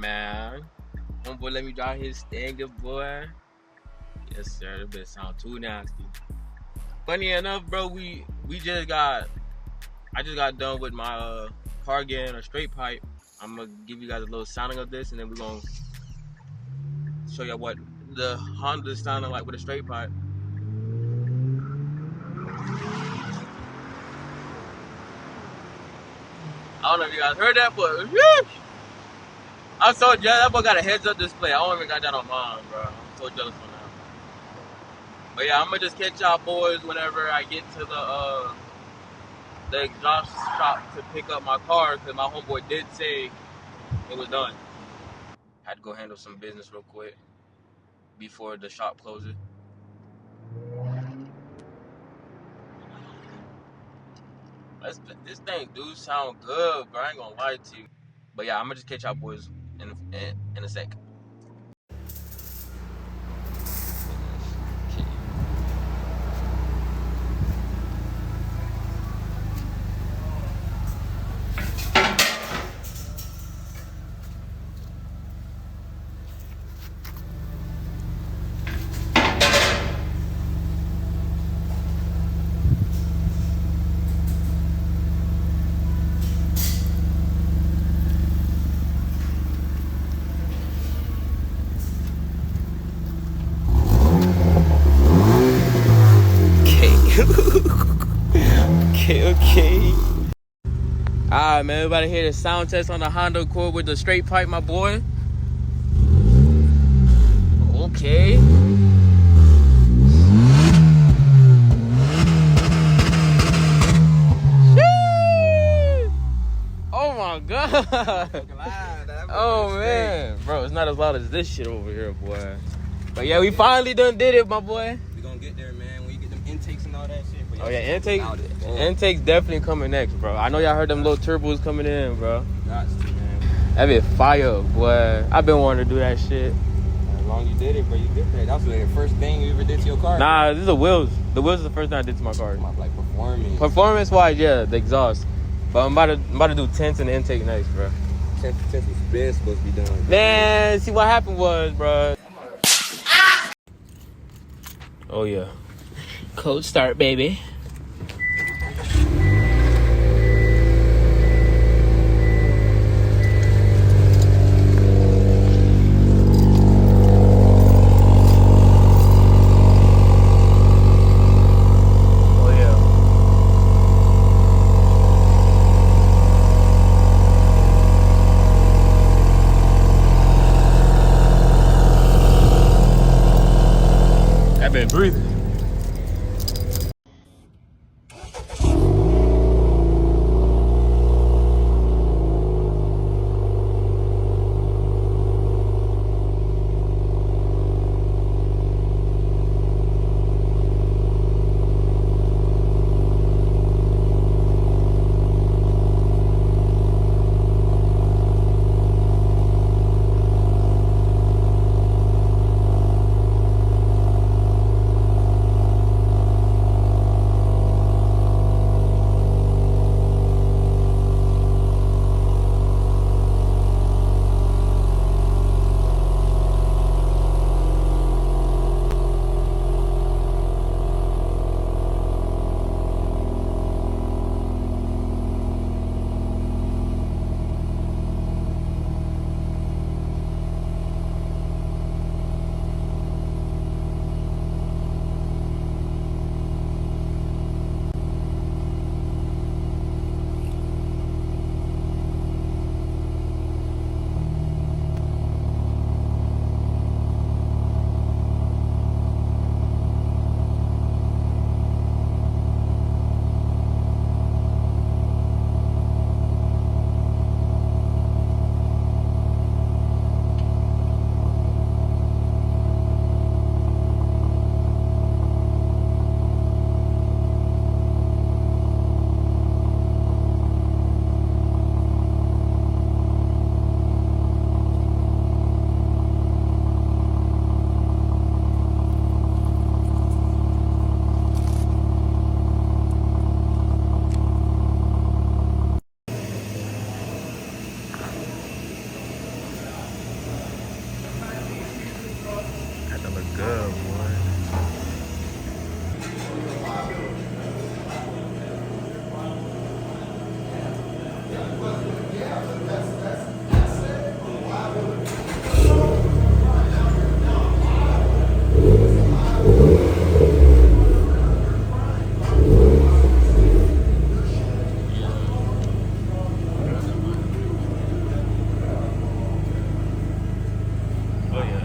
man. Homeboy let me drive his Stinger, boy. Yes, sir. That bitch sound too nasty. Funny enough, bro, I just got done with my car getting a straight pipe. I'm gonna give you guys a little sounding of this, and then we're gonna show you what the Honda sounding like with a straight pipe. I don't know if you guys heard that, but whew, I'm so jealous. That boy got a heads-up display. I don't even got that on mine, bro. I'm so jealous on that. But yeah, I'm gonna just catch y'all boys whenever I get to the exhaust shop to pick up my car, because my homeboy did say it was done. Had to go handle some business real quick before the shop closes. This thing do sound good, bro. I ain't gonna lie to you. But yeah, I'm gonna just catch y'all boys in a sec. Okay. Alright, man, everybody hear the sound test on the Honda Accord with the straight pipe, my boy. Okay. Oh my god. Oh man. Bro, it's not as loud as this shit over here, boy. But yeah, we finally done did it, my boy. We gonna get there, man. When you get them intakes and all that shit. Oh yeah, intake's definitely coming next, bro. I know y'all heard them little turbos coming in, bro. Got to, man. That bit fire, boy. I've been wanting to do that shit. As long as you did it, bro, you get there. That was the first thing you ever did to your car. Nah, this is the wheels. The wheels is the first thing I did to my car. Like performance. Performance-wise, yeah, the exhaust. But I'm about to do tents and the intake next, bro. Tents was been supposed to be done. Man, see what happened was, bro. Oh yeah. Cold start, baby. Been breathing. Yeah, boy. Oh yeah.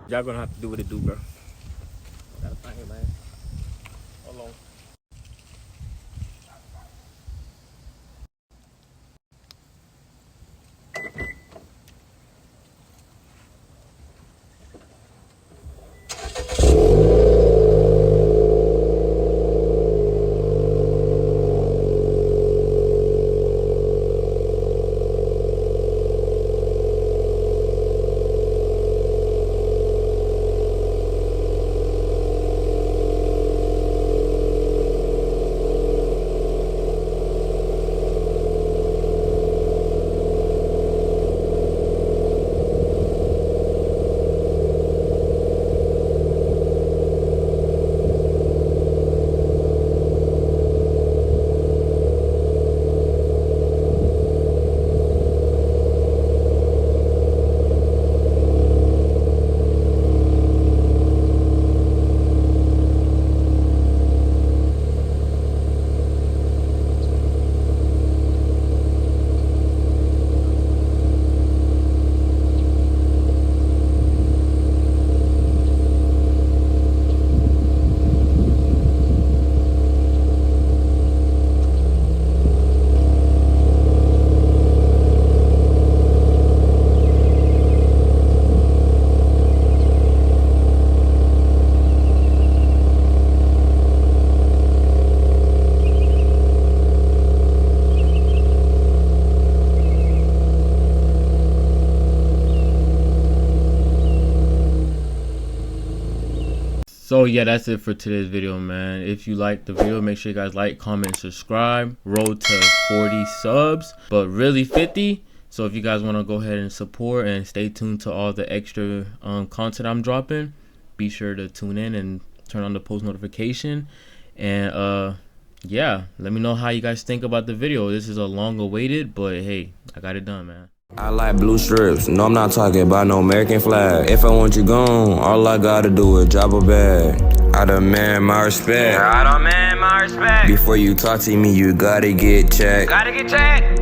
Y'all gonna have to do what it do, bro. Gotta find it, man. Hold on. So yeah, that's it for today's video, man. If you liked the video, make sure you guys like, comment, subscribe. Road to 40 subs, but really 50. So if you guys want to go ahead and support and stay tuned to all the extra content I'm dropping, be sure to tune in and turn on the post notification. And yeah, let me know how you guys think about the video. This is a long awaited, but hey, I got it done, man. I like blue strips. No, I'm not talking about no American flag. If I want you gone, all I gotta do is drop a bag. I demand my respect. I demand my respect. Before you talk to me, you gotta get checked. Gotta get checked.